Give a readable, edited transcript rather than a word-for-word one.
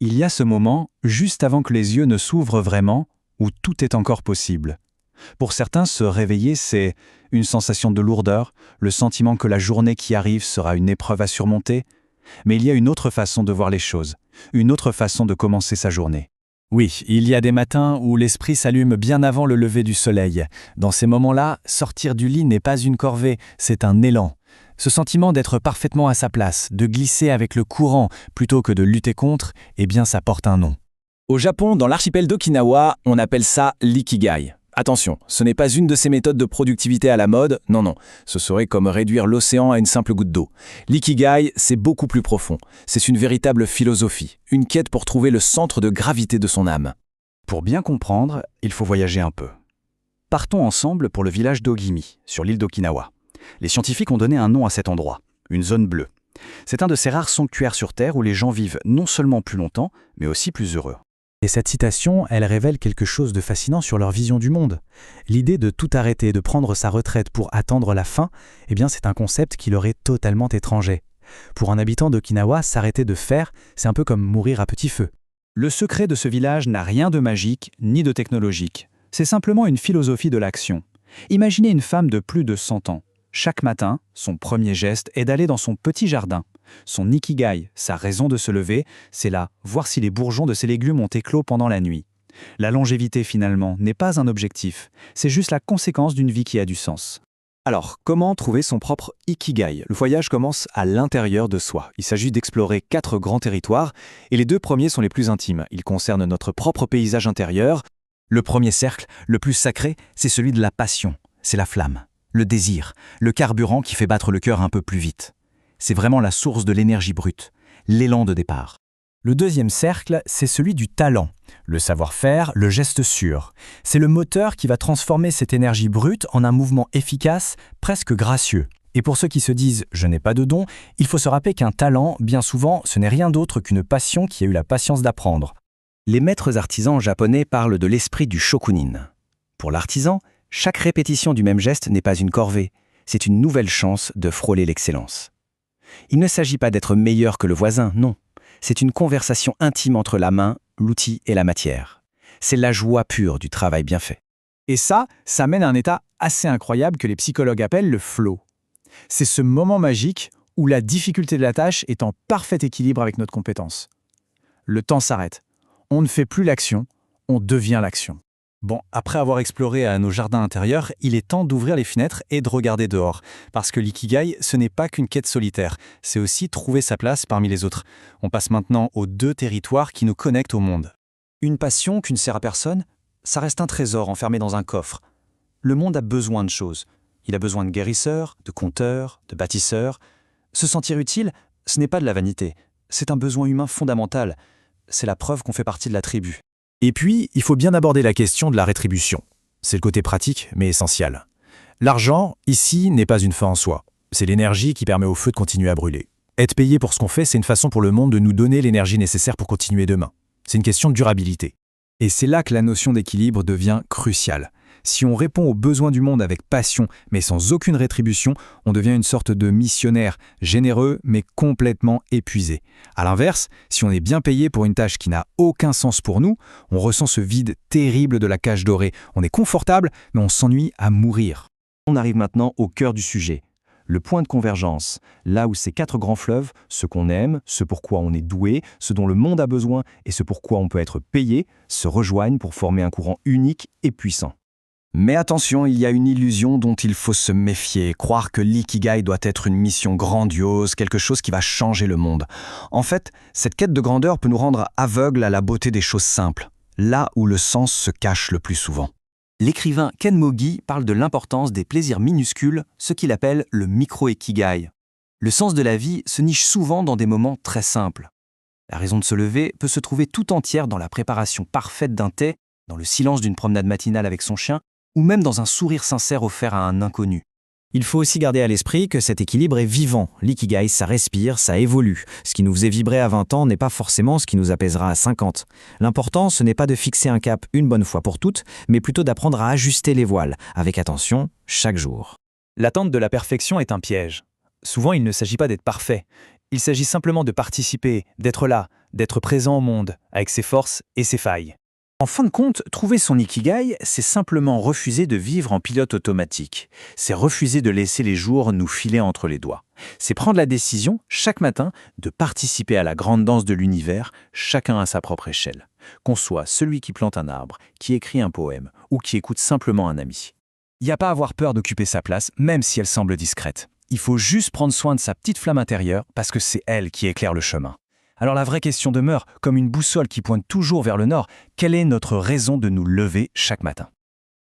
Il y a ce moment, juste avant que les yeux ne s'ouvrent vraiment, où tout est encore possible. Pour certains, se réveiller, c'est une sensation de lourdeur, le sentiment que la journée qui arrive sera une épreuve à surmonter. Mais il y a une autre façon de voir les choses, une autre façon de commencer sa journée. Oui, il y a des matins où l'esprit s'allume bien avant le lever du soleil. Dans ces moments-là, sortir du lit n'est pas une corvée, c'est un élan. Ce sentiment d'être parfaitement à sa place, de glisser avec le courant plutôt que de lutter contre, eh bien ça porte un nom. Au Japon, dans l'archipel d'Okinawa, on appelle ça l'ikigai. Attention, ce n'est pas une de ces méthodes de productivité à la mode, non, ce serait comme réduire l'océan à une simple goutte d'eau. L'ikigai, c'est beaucoup plus profond. C'est une véritable philosophie, une quête pour trouver le centre de gravité de son âme. Pour bien comprendre, il faut voyager un peu. Partons ensemble pour le village d'Ogimi, sur l'île d'Okinawa. Les scientifiques ont donné un nom à cet endroit, une zone bleue. C'est un de ces rares sanctuaires sur Terre où les gens vivent non seulement plus longtemps, mais aussi plus heureux. Et cette citation, elle révèle quelque chose de fascinant sur leur vision du monde. L'idée de tout arrêter, de prendre sa retraite pour attendre la fin, eh bien c'est un concept qui leur est totalement étranger. Pour un habitant d'Okinawa, s'arrêter de faire, c'est un peu comme mourir à petit feu. Le secret de ce village n'a rien de magique ni de technologique. C'est simplement une philosophie de l'action. Imaginez une femme de plus de 100 ans. Chaque matin, son premier geste est d'aller dans son petit jardin. Son ikigai, sa raison de se lever, c'est là, voir si les bourgeons de ses légumes ont éclos pendant la nuit. La longévité, finalement, n'est pas un objectif, c'est juste la conséquence d'une vie qui a du sens. Alors, comment trouver son propre ikigai? Le voyage commence à l'intérieur de soi. Il s'agit d'explorer 4 grands territoires, et les 2 premiers sont les plus intimes. Ils concernent notre propre paysage intérieur. Le premier cercle, le plus sacré, c'est celui de la passion, c'est la flamme. Le désir, le carburant qui fait battre le cœur un peu plus vite. C'est vraiment la source de l'énergie brute, l'élan de départ. Le deuxième cercle, c'est celui du talent, le savoir-faire, le geste sûr. C'est le moteur qui va transformer cette énergie brute en un mouvement efficace, presque gracieux. Et pour ceux qui se disent « je n'ai pas de don », il faut se rappeler qu'un talent, bien souvent, ce n'est rien d'autre qu'une passion qui a eu la patience d'apprendre. Les maîtres artisans japonais parlent de l'esprit du shokunin. Pour l'artisan, chaque répétition du même geste n'est pas une corvée, c'est une nouvelle chance de frôler l'excellence. Il ne s'agit pas d'être meilleur que le voisin, non. C'est une conversation intime entre la main, l'outil et la matière. C'est la joie pure du travail bien fait. Et ça mène à un état assez incroyable que les psychologues appellent le flow. C'est ce moment magique où la difficulté de la tâche est en parfait équilibre avec notre compétence. Le temps s'arrête. On ne fait plus l'action, on devient l'action. Bon, après avoir exploré nos jardins intérieurs, il est temps d'ouvrir les fenêtres et de regarder dehors. Parce que l'ikigai, ce n'est pas qu'une quête solitaire, c'est aussi trouver sa place parmi les autres. On passe maintenant aux 2 territoires qui nous connectent au monde. Une passion qui ne sert à personne, ça reste un trésor enfermé dans un coffre. Le monde a besoin de choses. Il a besoin de guérisseurs, de conteurs, de bâtisseurs. Se sentir utile, ce n'est pas de la vanité. C'est un besoin humain fondamental. C'est la preuve qu'on fait partie de la tribu. Et puis, il faut bien aborder la question de la rétribution. C'est le côté pratique, mais essentiel. L'argent, ici, n'est pas une fin en soi. C'est l'énergie qui permet au feu de continuer à brûler. Être payé pour ce qu'on fait, c'est une façon pour le monde de nous donner l'énergie nécessaire pour continuer demain. C'est une question de durabilité. Et c'est là que la notion d'équilibre devient cruciale. Si on répond aux besoins du monde avec passion, mais sans aucune rétribution, on devient une sorte de missionnaire, généreux, mais complètement épuisé. À l'inverse, si on est bien payé pour une tâche qui n'a aucun sens pour nous, on ressent ce vide terrible de la cage dorée. On est confortable, mais on s'ennuie à mourir. On arrive maintenant au cœur du sujet. Le point de convergence, là où ces 4 grands fleuves, ce qu'on aime, ce pourquoi on est doué, ce dont le monde a besoin et ce pourquoi on peut être payé, se rejoignent pour former un courant unique et puissant. Mais attention, il y a une illusion dont il faut se méfier, croire que l'ikigai doit être une mission grandiose, quelque chose qui va changer le monde. En fait, cette quête de grandeur peut nous rendre aveugles à la beauté des choses simples, là où le sens se cache le plus souvent. L'écrivain Ken Mogi parle de l'importance des plaisirs minuscules, ce qu'il appelle le micro-ikigai. Le sens de la vie se niche souvent dans des moments très simples. La raison de se lever peut se trouver tout entière dans la préparation parfaite d'un thé, dans le silence d'une promenade matinale avec son chien, ou même dans un sourire sincère offert à un inconnu. Il faut aussi garder à l'esprit que cet équilibre est vivant. L'ikigai, ça respire, ça évolue. Ce qui nous faisait vibrer à 20 ans n'est pas forcément ce qui nous apaisera à 50. L'important, ce n'est pas de fixer un cap une bonne fois pour toutes, mais plutôt d'apprendre à ajuster les voiles, avec attention, chaque jour. L'attente de la perfection est un piège. Souvent, il ne s'agit pas d'être parfait. Il s'agit simplement de participer, d'être là, d'être présent au monde, avec ses forces et ses failles. En fin de compte, trouver son ikigai, c'est simplement refuser de vivre en pilote automatique. C'est refuser de laisser les jours nous filer entre les doigts. C'est prendre la décision, chaque matin, de participer à la grande danse de l'univers, chacun à sa propre échelle. Qu'on soit celui qui plante un arbre, qui écrit un poème, ou qui écoute simplement un ami. Il n'y a pas à avoir peur d'occuper sa place, même si elle semble discrète. Il faut juste prendre soin de sa petite flamme intérieure, parce que c'est elle qui éclaire le chemin. Alors la vraie question demeure, comme une boussole qui pointe toujours vers le nord, quelle est notre raison de nous lever chaque matin ?